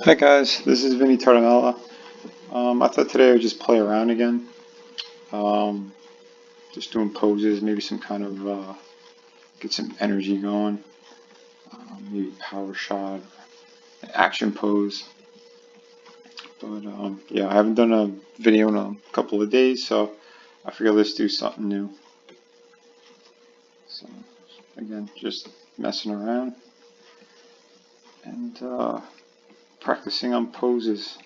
Hi guys, this is Vinnieart. I thought today I would just play around again. Um, just doing poses, maybe some kind of get some energy going. Maybe power shot, an action pose. But yeah, I haven't done a video in a couple of days, so I figured let's do something new. So again, just messing around and practicing on poses.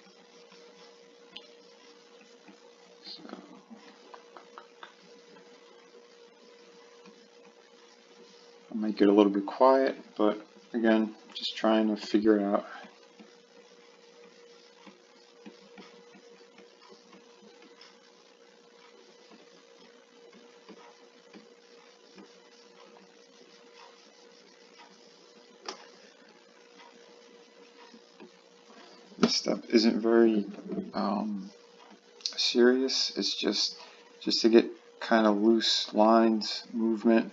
So I might get a little bit quiet, but again, just trying to figure it out. This step isn't very serious. It's just to get kind of loose lines, movement.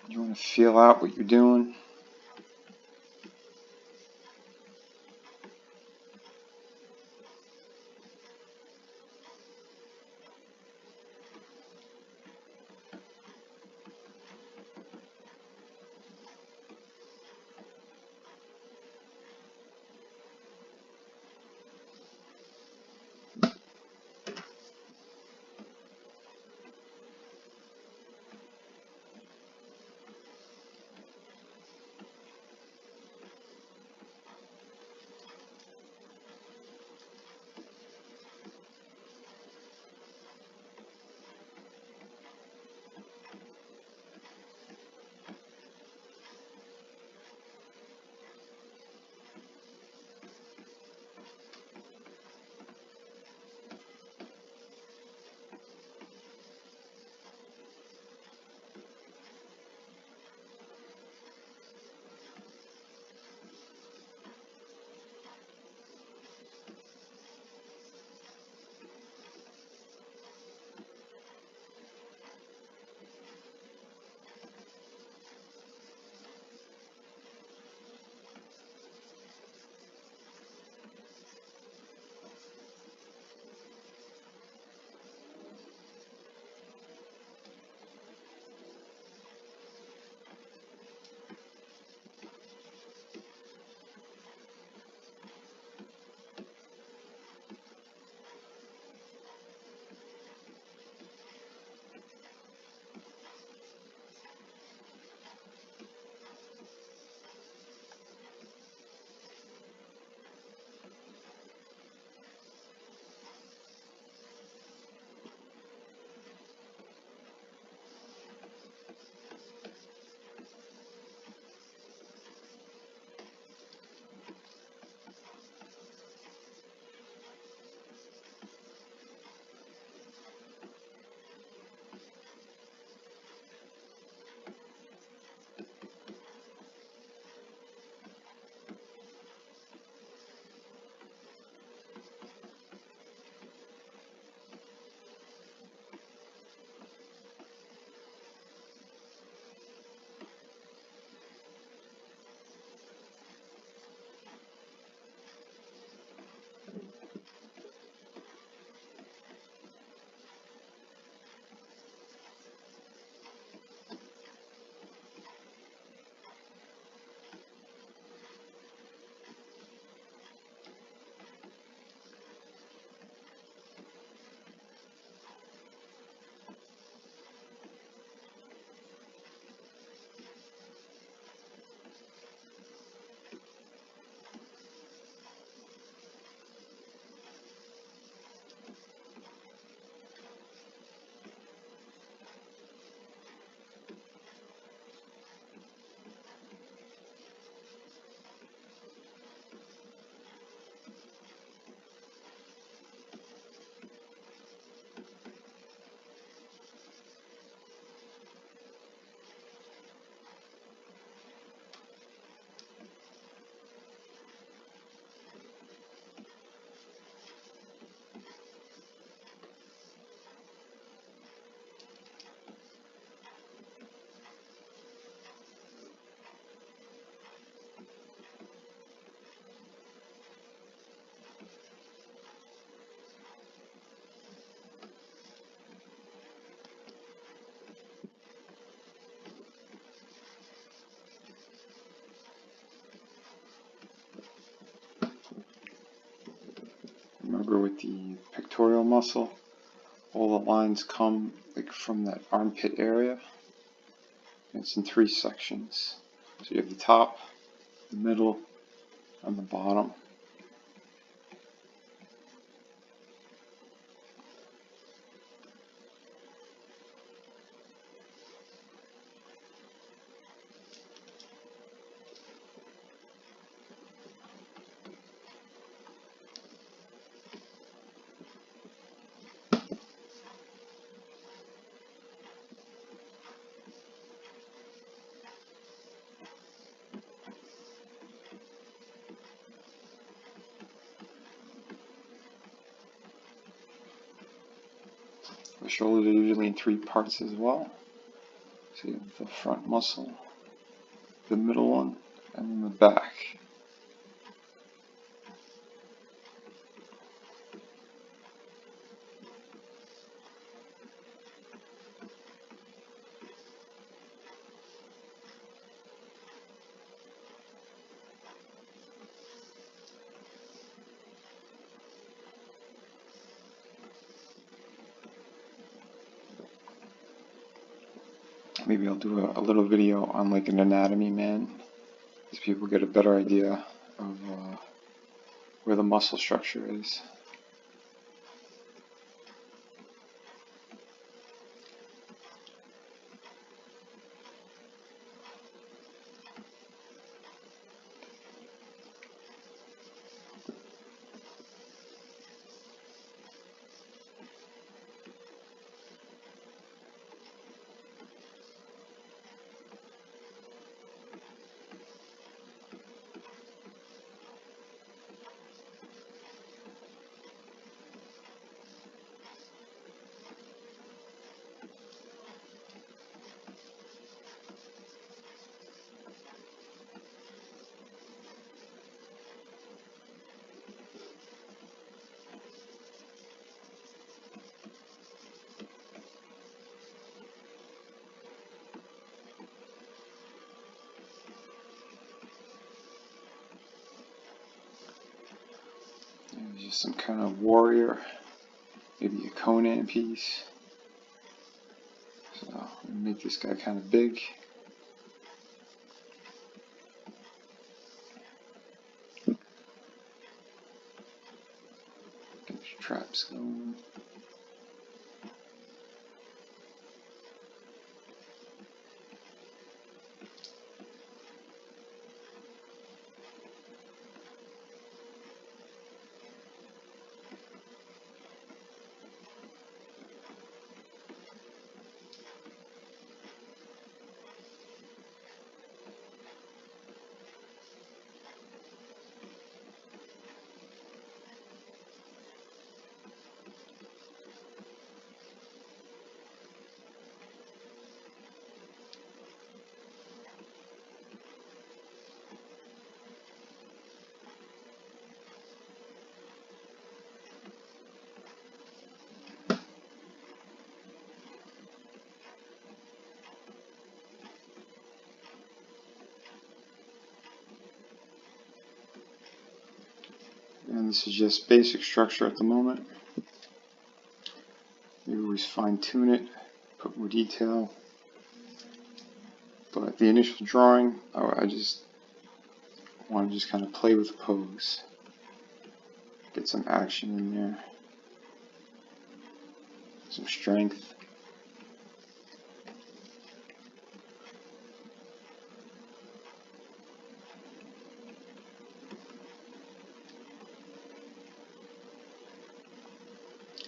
You want to feel out what you're doing. Remember with the pectoral muscle, all the lines come like from that armpit area. It's in 3 sections. So you have the top, the middle, and the bottom. The shoulders are usually in 3 parts as well. So you have the front muscle, the middle one, and then the back. Maybe I'll do a little video on like an anatomy man, so people get a better idea of where the muscle structure is. Just some kind of warrior, maybe a Conan piece. So I'm gonna make this guy kind of big. Get the traps going. And this is just basic structure at the moment. You always fine tune it, put more detail. But the initial drawing, I just want to just kind of play with the pose. Get some action in there. Some strength.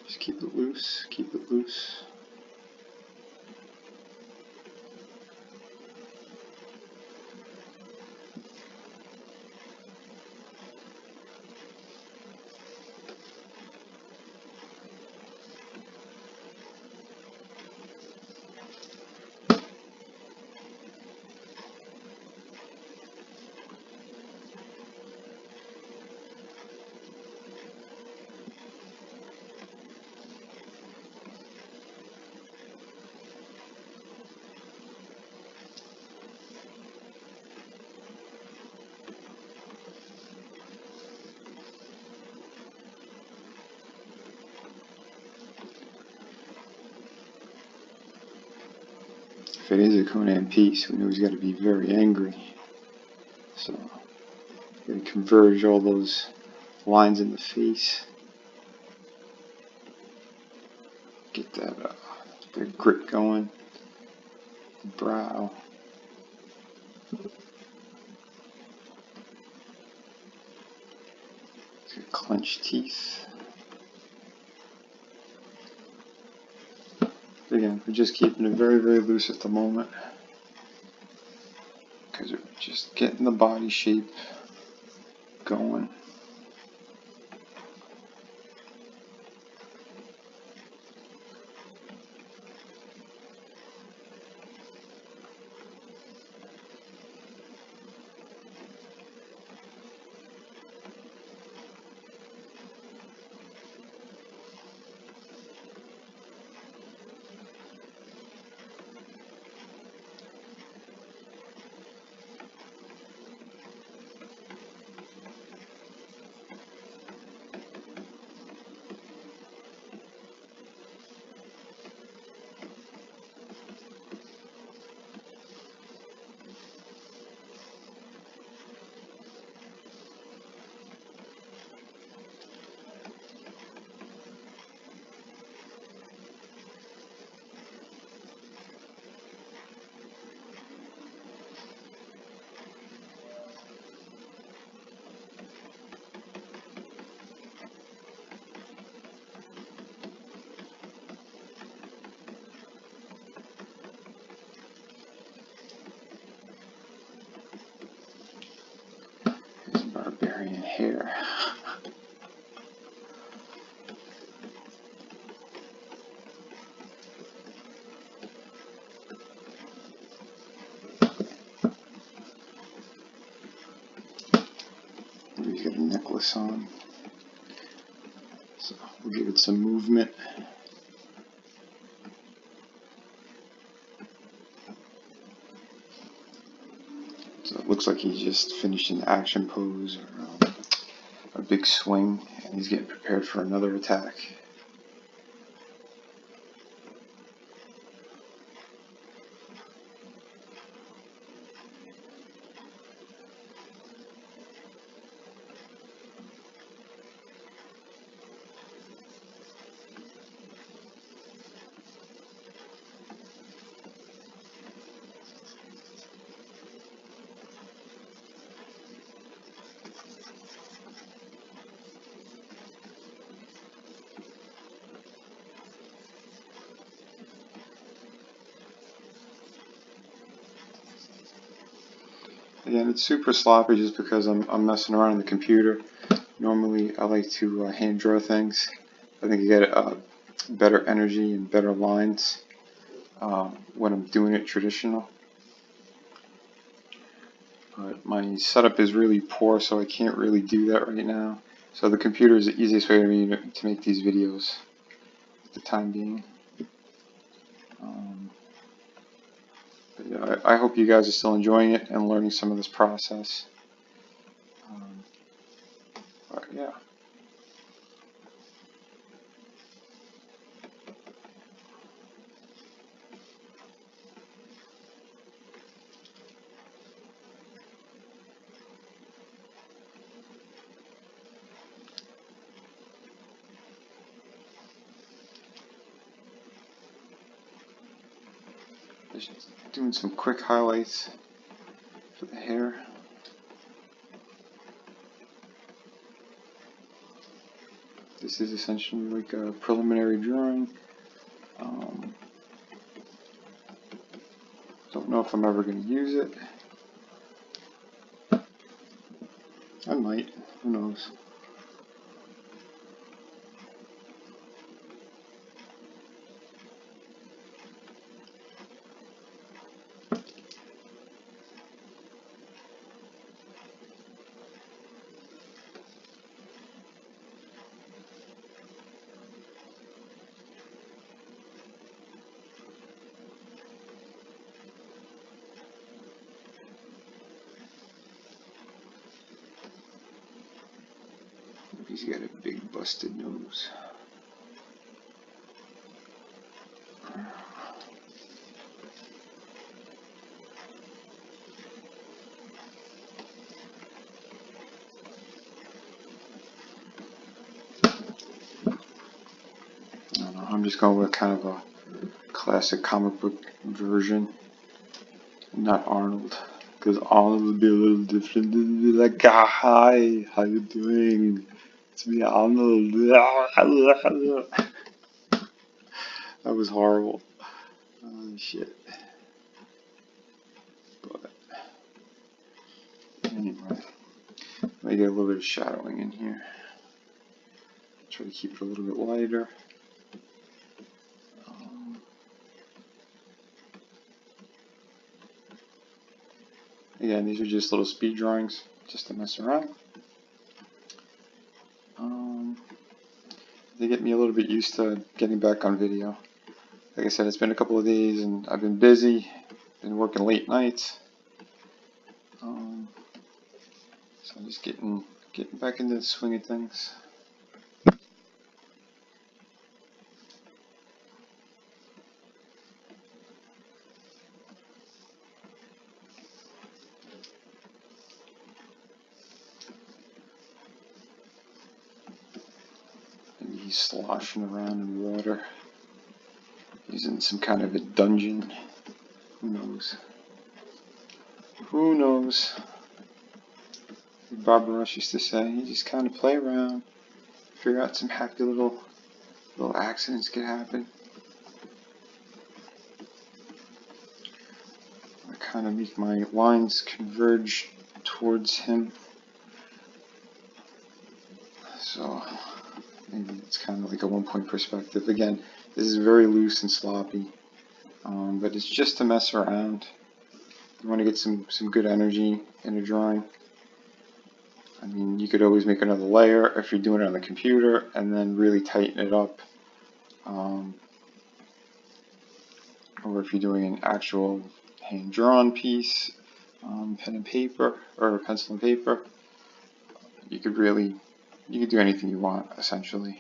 Just keep it loose, keep it loose. If it is a Conan piece, we know he's got to be very angry. So, gotta converge all those lines in the face. Get that good grit going. The brow. He's got clenched teeth. Again, we're just keeping it very, very loose at the moment because we're just getting the body shape going. Barbarian hair. He's got a necklace on, so we'll give it some movement. So it looks like he's just finished an action pose or a big swing, and he's getting prepared for another attack. Again, it's super sloppy just because I'm messing around on the computer. Normally, I like to hand draw things. I think you get better energy and better lines when I'm doing it traditional. But my setup is really poor, so I can't really do that right now. So the computer is the easiest way for me to make these videos at the time being. But yeah, I hope you guys are still enjoying it and learning some of this process. But yeah. Just doing some quick highlights for the hair. This is essentially like a preliminary drawing. Don't know if I'm ever going to use it. I might. Who knows? He's got a big busted nose. just going with kind of a classic comic book version, not Arnold, because Arnold would be a little different. It'd be like, ah, hi, how you doing? It's me, Arnold. That was horrible. Oh, shit. But anyway, let me get a little bit of shadowing in here. Try to keep it a little bit lighter. Again, these are just little speed drawings, just to mess around. They get me a little bit used to getting back on video. Like I said, it's been a couple of days and I've been busy, been working late nights. So I'm just getting back into the swing of things. Maybe he's sloshing around in water. He's in some kind of a dungeon. Who knows? Who knows? Bob Ross used to say, you just kind of play around, figure out some happy little accidents could happen. I kind of make my lines converge towards him. So maybe it's kind of like a one-point perspective. Again, this is very loose and sloppy, but it's just to mess around. You want to get some good energy in a drawing. I mean, you could always make another layer if you're doing it on the computer and then really tighten it up. Or if you're doing an actual hand-drawn piece, pen and paper, or pencil and paper, you could do anything you want, essentially.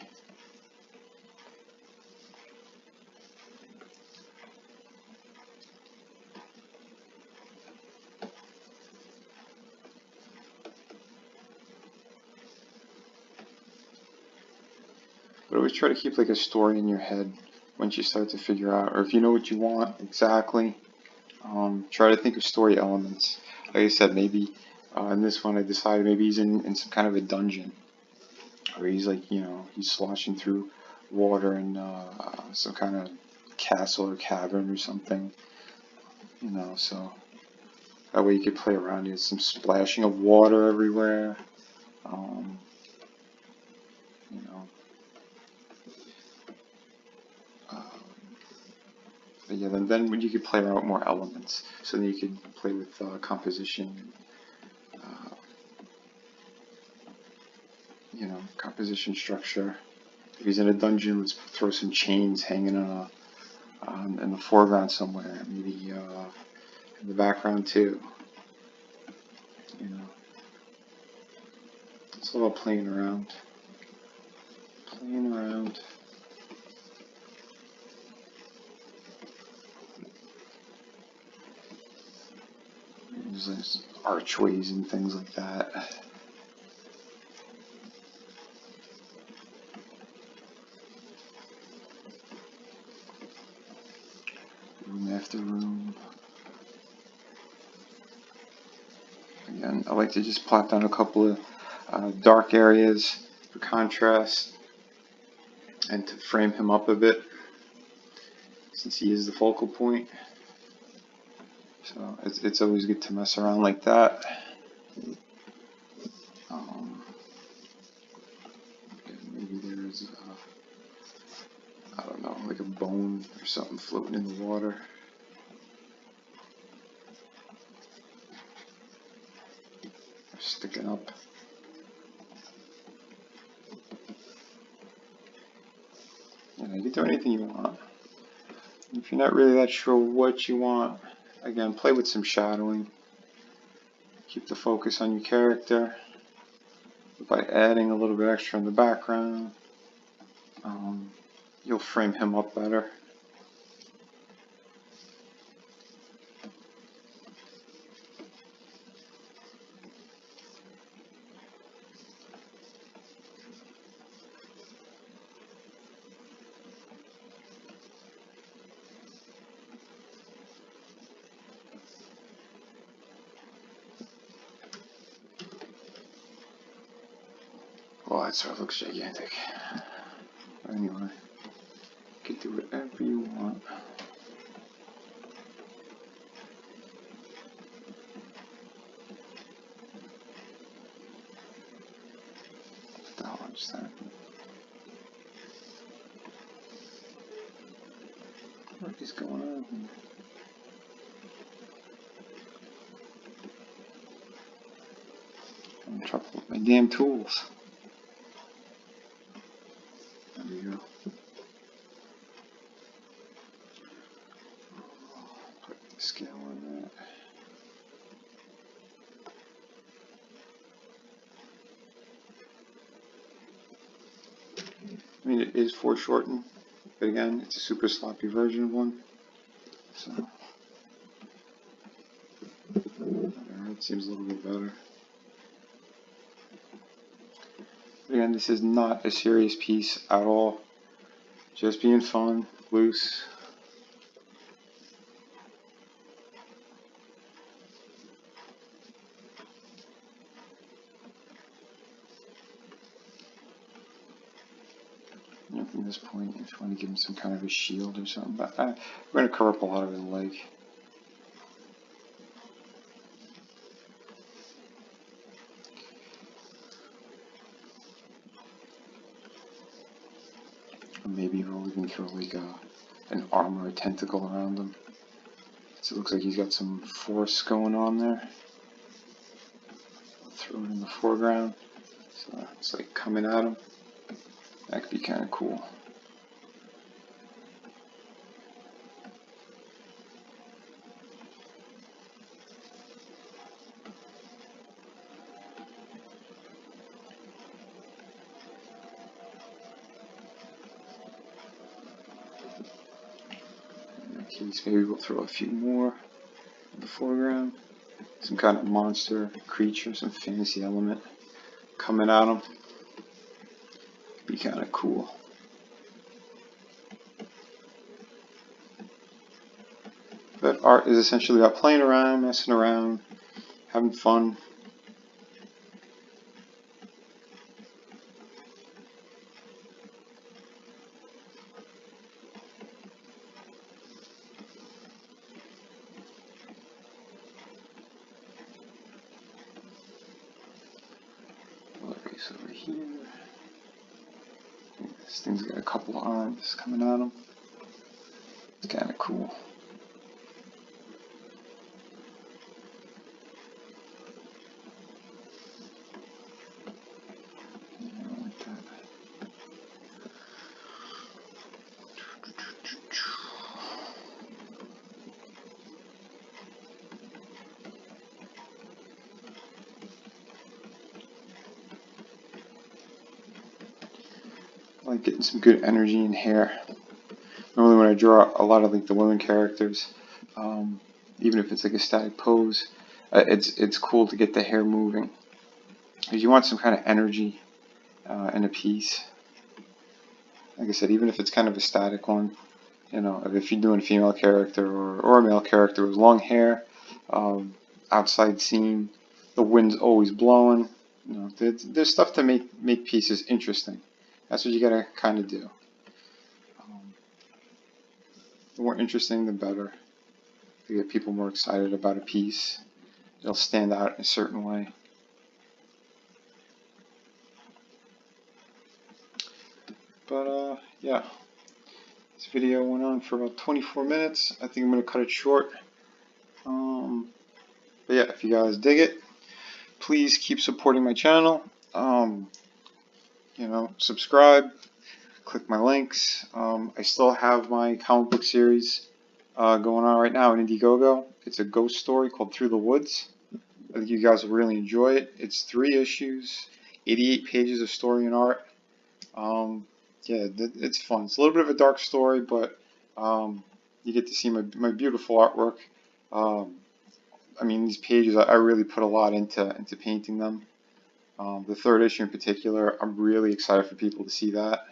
But always try to keep like a story in your head once you start to figure out, or if you know what you want exactly, try to think of story elements. Like I said, maybe in this one I decided maybe he's in some kind of a dungeon, or he's like, he's sloshing through water in some kind of castle or cavern or something, so that way you could play around. There's some splashing of water everywhere, But yeah, then you could play around with more elements. So then you could play with composition, composition structure. If he's in a dungeon, let's throw some chains hanging in the foreground somewhere, maybe in the background too. It's all about playing around. There's archways and things like that. Room after room. Again, I like to just plot down a couple of dark areas for contrast and to frame him up a bit, since he is the focal point. So it's always good to mess around like that. Maybe there's, I don't know, like a bone or something floating in the water. Or sticking up. You can do anything you want. If you're not really that sure what you want, again, play with some shadowing. Keep the focus on your character by adding a little bit extra in the background. You'll frame him up better. that's why it looks gigantic. Anyway, you can do whatever you want. What the hell is that? What is going on here? I'm in trouble with my damn tools. There we go. Put the scale on that. I mean, it is foreshortened, but again, it's a super sloppy version of one. So, it seems a little bit better. But again, this is not a serious piece at all. Just being fun, loose. From this point, if you want to give him some kind of a shield or something, but we're going to cover up a lot of his leg. Or maybe we'll even throw like an arm or a tentacle around him. So it looks like he's got some force going on there. Throw it in the foreground, so it's like coming at him. That could be kind of cool. In that case, maybe we'll throw a few more in the foreground. Some kind of monster, creature, some fantasy element coming at him. Be kind of cool. But art is essentially about playing around, messing around, having fun. Over here. This thing's got a couple of arms coming at him. It's kind of cool. I like getting some good energy in hair. Normally when I draw a lot of like the women characters, even if it's like a static pose, it's cool to get the hair moving. Because you want some kind of energy in a piece. Like I said, even if it's kind of a static one, you know, if you're doing a female character or a male character with long hair, outside scene, the wind's always blowing. You know, there's stuff to make pieces interesting. That's what you gotta kind of do. The more interesting, the better. To get people more excited about a piece, it'll stand out in a certain way. But yeah, this video went on for about 24 minutes. I think I'm gonna cut it short. But yeah, if you guys dig it, please keep supporting my channel. You know, subscribe, click my links. I still have my comic book series going on right now in Indiegogo. It's a ghost story called Through the Woods. I think you guys will really enjoy it. It's 3 issues, 88 pages of story and art. Yeah, it's fun. It's a little bit of a dark story, but you get to see my beautiful artwork. I mean, these pages, I really put a lot into painting them. The 3rd issue in particular, I'm really excited for people to see that.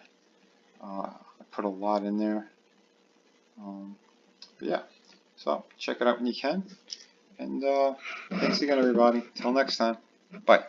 I put a lot in there. But yeah, so check it out when you can. And thanks again, everybody. Till next time. Bye.